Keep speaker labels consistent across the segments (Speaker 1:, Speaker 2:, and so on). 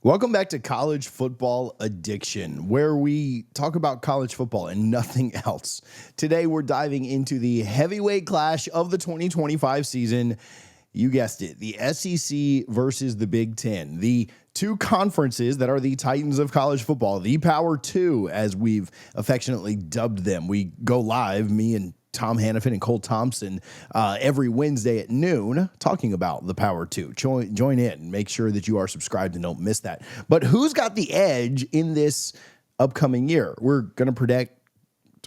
Speaker 1: Welcome back to College Football Addiction, where we talk about college football and nothing else. Today, we're diving into the heavyweight clash of the 2025 season. You guessed it, the SEC versus the Big Ten, the two conferences that are the titans of college football, the Power Two, as we've affectionately dubbed them. We go live, me and Tom Hannafin and Cole Thompson, every Wednesday at noon, talking about the Power Two. Join in. Make sure that you are subscribed and don't miss that. But who's got the edge in this upcoming year? We're going to predict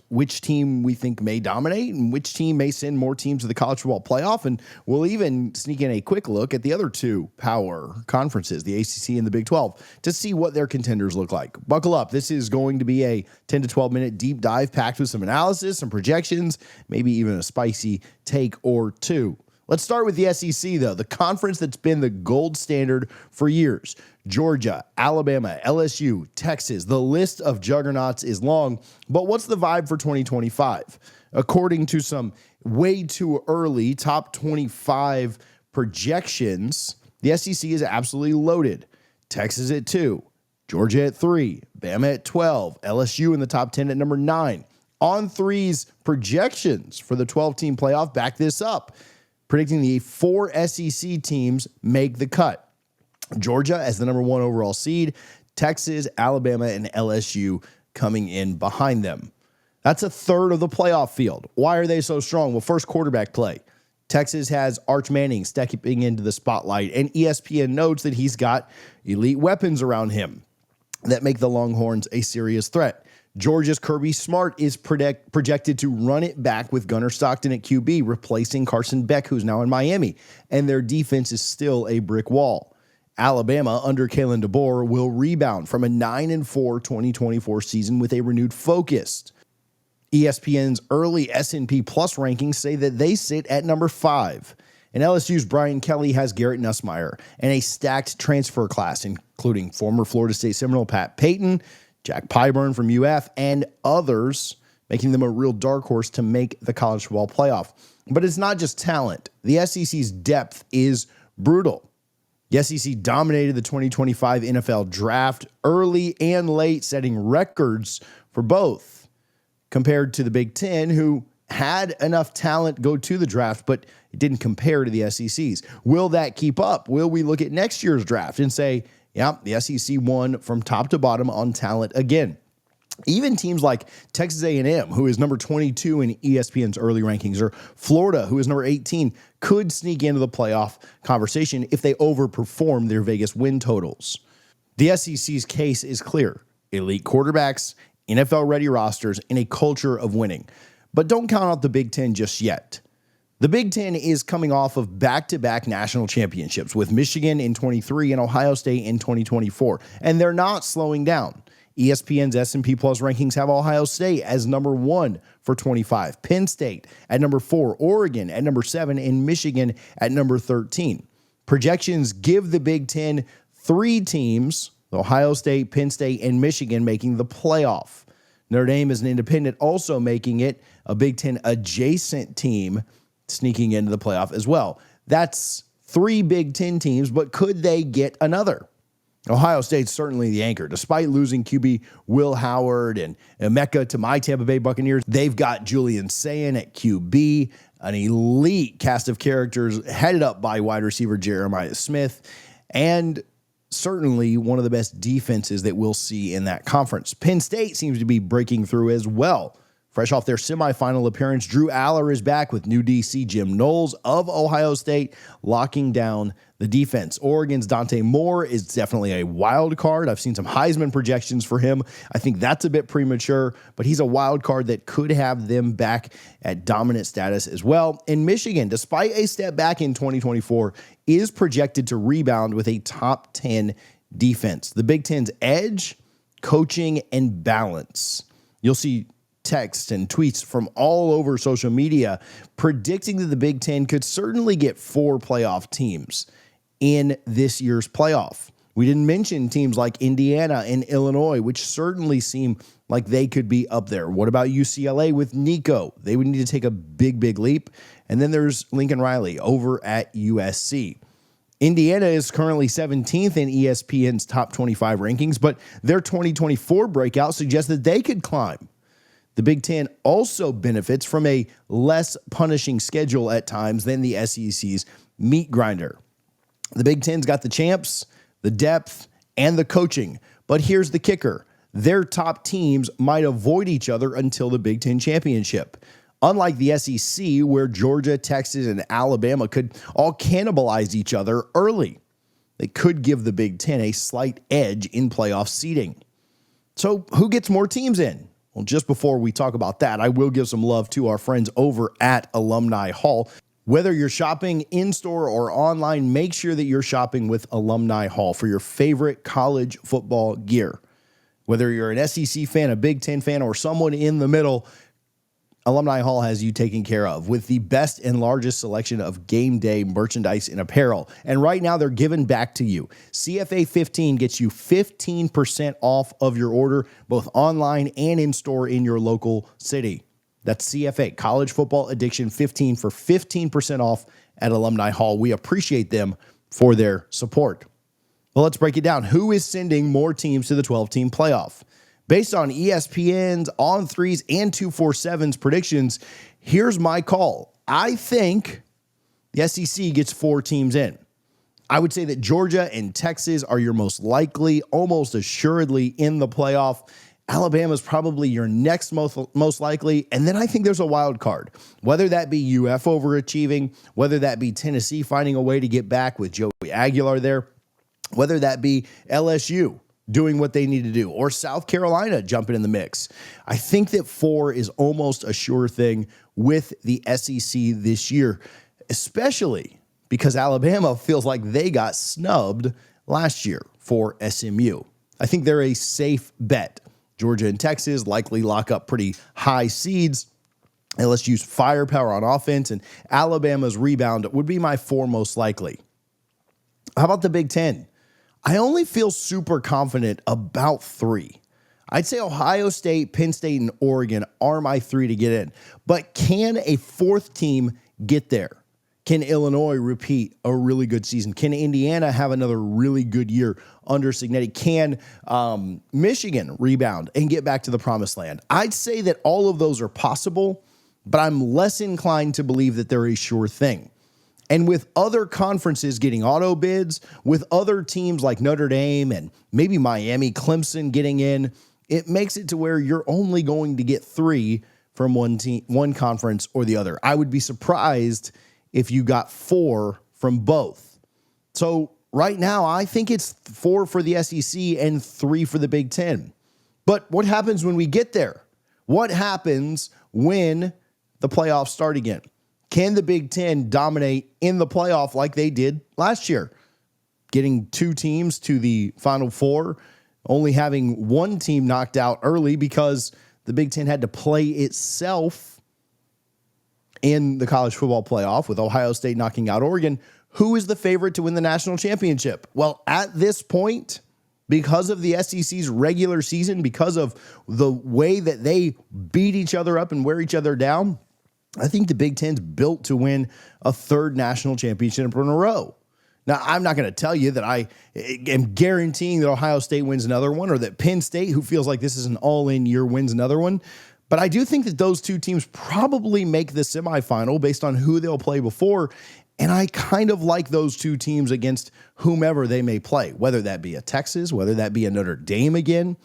Speaker 1: which team we think may dominate and which team may send more teams to the college football playoff. And we'll even sneak in a quick look at the other two power conferences, the ACC and the Big 12, to see what their contenders look like. Buckle up. This is going to be a 10 to 12 minute deep dive packed with some analysis, some projections, maybe even a spicy take or two. Let's start with the SEC, though, the conference that's been the gold standard for years. Georgia, Alabama, LSU, Texas. The list of juggernauts is long, but what's the vibe for 2025? According to some way too early top 25 projections, the SEC is absolutely loaded. Texas at 2, Georgia at 3, Bama at 12, LSU in the top 10 at number 9. On3's projections for the 12-team playoff back this up, predicting the 4 SEC teams make the cut. Georgia as the number 1 overall seed, Texas, Alabama, and LSU coming in behind them. That's a third of the playoff field. Why are they so strong? Well, first, quarterback play. Texas has Arch Manning stepping into the spotlight, and ESPN notes that he's got elite weapons around him that make the Longhorns a serious threat. Georgia's Kirby Smart is projected to run it back with Gunnar Stockton at QB, replacing Carson Beck, who's now in Miami, and their defense is still a brick wall. Alabama, under Kalen DeBoer, will rebound from a 9-4 2024 season with a renewed focus. ESPN's early S&P Plus rankings say that they sit at number 5. And LSU's Brian Kelly has Garrett Nussmeier and a stacked transfer class, including former Florida State Seminole Pat Payton, Jack Pyburn from UF, and others, making them a real dark horse to make the college football playoff. But it's not just talent. The SEC's depth is brutal. The SEC dominated the 2025 NFL draft early and late, setting records for both, compared to the Big Ten, who had enough talent go to the draft, but it didn't compare to the SEC's. Will that keep up? Will we look at next year's draft and say, yeah, the SEC won from top to bottom on talent again? Even teams like Texas A&M, who is number 22 in ESPN's early rankings, or Florida, who is number 18, could sneak into the playoff conversation if they overperform their Vegas win totals. The SEC's case is clear. Elite quarterbacks, NFL-ready rosters, and a culture of winning. But don't count out the Big Ten just yet. The Big Ten is coming off of back-to-back national championships with Michigan in 23 and Ohio State in 2024, and they're not slowing down. ESPN's S&P Plus rankings have Ohio State as number 1 for 25, Penn State at number 4, Oregon at number 7, and Michigan at number 13. Projections give the Big Ten 3 teams, Ohio State, Penn State, and Michigan, making the playoff. Notre Dame is an independent, also making it a Big Ten adjacent team, sneaking into the playoff as well. That's 3 Big Ten teams, but could they get another? Ohio State's certainly the anchor. Despite losing QB Will Howard and Emeka to my Tampa Bay Buccaneers, they've got Julian Sayin at QB, an elite cast of characters headed up by wide receiver Jeremiah Smith, and certainly one of the best defenses that we'll see in that conference. Penn State seems to be breaking through as well. Fresh off their semifinal appearance, Drew Aller is back with new DC Jim Knowles of Ohio State locking down the defense. Oregon's Dante Moore is definitely a wild card. I've seen some Heisman projections for him. I think that's a bit premature, but he's a wild card that could have them back at dominant status as well. And Michigan, despite a step back in 2024, is projected to rebound with a top 10 defense. The Big Ten's edge, coaching, and balance. You'll see texts and tweets from all over social media predicting that the Big Ten could certainly get 4 playoff teams in this year's playoff. We didn't mention teams like Indiana and Illinois, which certainly seem like they could be up there. What about UCLA with Nico? They would need to take a big leap. And then there's Lincoln Riley over at USC. Indiana is currently 17th in ESPN's top 25 rankings, but their 2024 breakout suggests that they could climb. The Big Ten also benefits from a less punishing schedule at times than the SEC's meat grinder. The Big Ten's got the champs, the depth, and the coaching. But here's the kicker. Their top teams might avoid each other until the Big Ten championship. Unlike the SEC, where Georgia, Texas, and Alabama could all cannibalize each other early, they could give the Big Ten a slight edge in playoff seeding. So who gets more teams in? Well, just before we talk about that, I will give some love to our friends over at Alumni Hall. Whether you're shopping in-store or online, make sure that you're shopping with Alumni Hall for your favorite college football gear. Whether you're an SEC fan, a Big Ten fan, or someone in the middle, Alumni Hall has you taken care of with the best and largest selection of game day merchandise and apparel. And right now, they're giving back to you. CFA 15 gets you 15% off of your order, both online and in-store in your local city. That's CFA, College Football Addiction 15 for 15% off at Alumni Hall. We appreciate them for their support. Well, let's break it down. Who is sending more teams to the 12-team playoff? Based on ESPN's On3's and 247's predictions, here's my call. I think the SEC gets 4 teams in. I would say that Georgia and Texas are your most likely, almost assuredly in the playoff. Alabama's probably your next most likely, and then I think there's a wild card, whether that be UF overachieving, whether that be Tennessee finding a way to get back with Joey Aguilar there, whether that be LSU doing what they need to do, or South Carolina jumping in the mix. I think that 4 is almost a sure thing with the SEC this year, especially because Alabama feels like they got snubbed last year for SMU. I think they're a safe bet. Georgia and Texas likely lock up pretty high seeds. LSU's firepower on offense and Alabama's rebound would be my 4 most likely. How about the Big Ten? I only feel super confident about 3. I'd say Ohio State, Penn State, and Oregon are my 3 to get in. But can a 4th team get there? Can Illinois repeat a really good season? Can Indiana have another really good year under Cignetti? Can Michigan rebound and get back to the promised land? I'd say that all of those are possible, but I'm less inclined to believe that they're a sure thing. And with other conferences getting auto bids, with other teams like Notre Dame and maybe Miami, Clemson getting in, it makes it to where you're only going to get 3 from one team, one conference or the other. I would be surprised if you got 4 from both. So right now, I think it's 4 for the SEC and 3 for the Big Ten. But what happens when we get there? What happens when the playoffs start again? Can the Big Ten dominate in the playoff like they did last year? Getting 2 teams to the Final Four, only having 1 team knocked out early because the Big Ten had to play itself in the college football playoff with Ohio State knocking out Oregon. Who is the favorite to win the national championship? Well, at this point, because of the SEC's regular season, because of the way that they beat each other up and wear each other down, I think the Big Ten's built to win a 3rd national championship in a row. Now, I'm not going to tell you that I am guaranteeing that Ohio State wins another one or that Penn State, who feels like this is an all-in year, wins another one. But I do think that those 2 teams probably make the semifinal based on who they'll play before. And I kind of like those 2 teams against whomever they may play, whether that be a Texas, whether that be a Notre Dame again.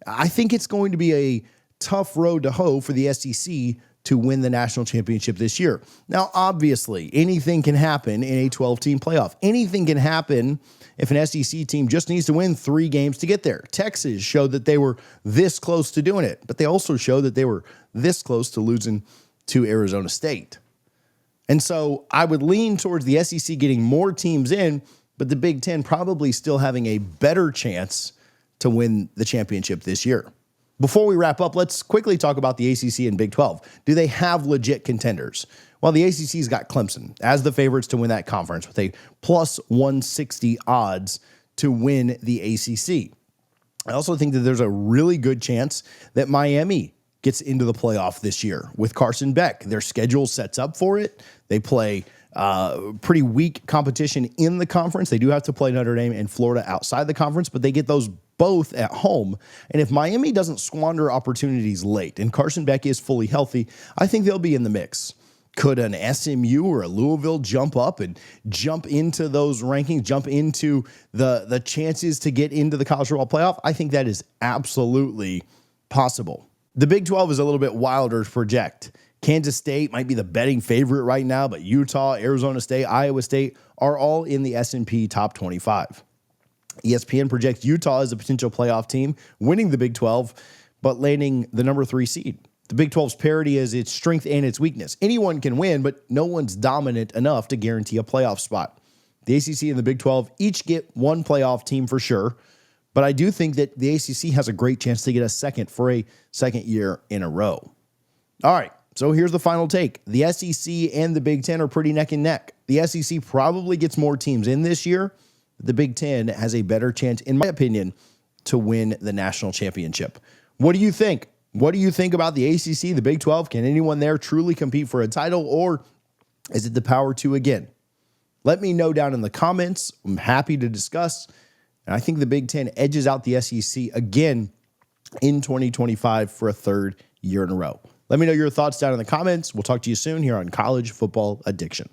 Speaker 1: I think it's going to be a tough road to hoe for the SEC to win the national championship this year. Now, obviously, anything can happen in a 12-team playoff. Anything can happen if an SEC team just needs to win 3 games to get there. Texas showed that they were this close to doing it, but they also showed that they were this close to losing to Arizona State. And so I would lean towards the SEC getting more teams in, but the Big Ten probably still having a better chance to win the championship this year. Before we wrap up, let's quickly talk about the ACC and Big 12. Do they have legit contenders? Well, the ACC's got Clemson as the favorites to win that conference with a plus 160 odds to win the ACC. I also think that there's a really good chance that Miami gets into the playoff this year with Carson Beck. Their schedule sets up for it. They play pretty weak competition in the conference. They do have to play Notre Dame and Florida outside the conference, but they get those both at home. And if Miami doesn't squander opportunities late and Carson Beck is fully healthy, I think they'll be in the mix. Could an SMU or a Louisville jump up and jump into those rankings, jump into the chances to get into the college football playoff? I think that is absolutely possible. The Big 12 is a little bit wilder to project. Kansas State might be the betting favorite right now, but Utah, Arizona State, Iowa State are all in the S&P top 25. ESPN projects Utah as a potential playoff team, winning the Big 12, but landing the number 3 seed. The Big 12's parity is its strength and its weakness. Anyone can win, but no one's dominant enough to guarantee a playoff spot. The ACC and the Big 12 each get one playoff team for sure, but I do think that the ACC has a great chance to get a second for a second year in a row. All right, so here's the final take. The SEC and the Big 10 are pretty neck and neck. The SEC probably gets more teams in this year. The Big 10 has a better chance, in my opinion, to win the national championship. What do you think? What do you think about the ACC, the Big 12? Can anyone there truly compete for a title, or is it the Power 2 again? Let me know down in the comments. I'm happy to discuss. And I think the Big 10 edges out the SEC again in 2025 for a third year in a row. Let me know your thoughts down in the comments. We'll talk to you soon here on College Football Addiction.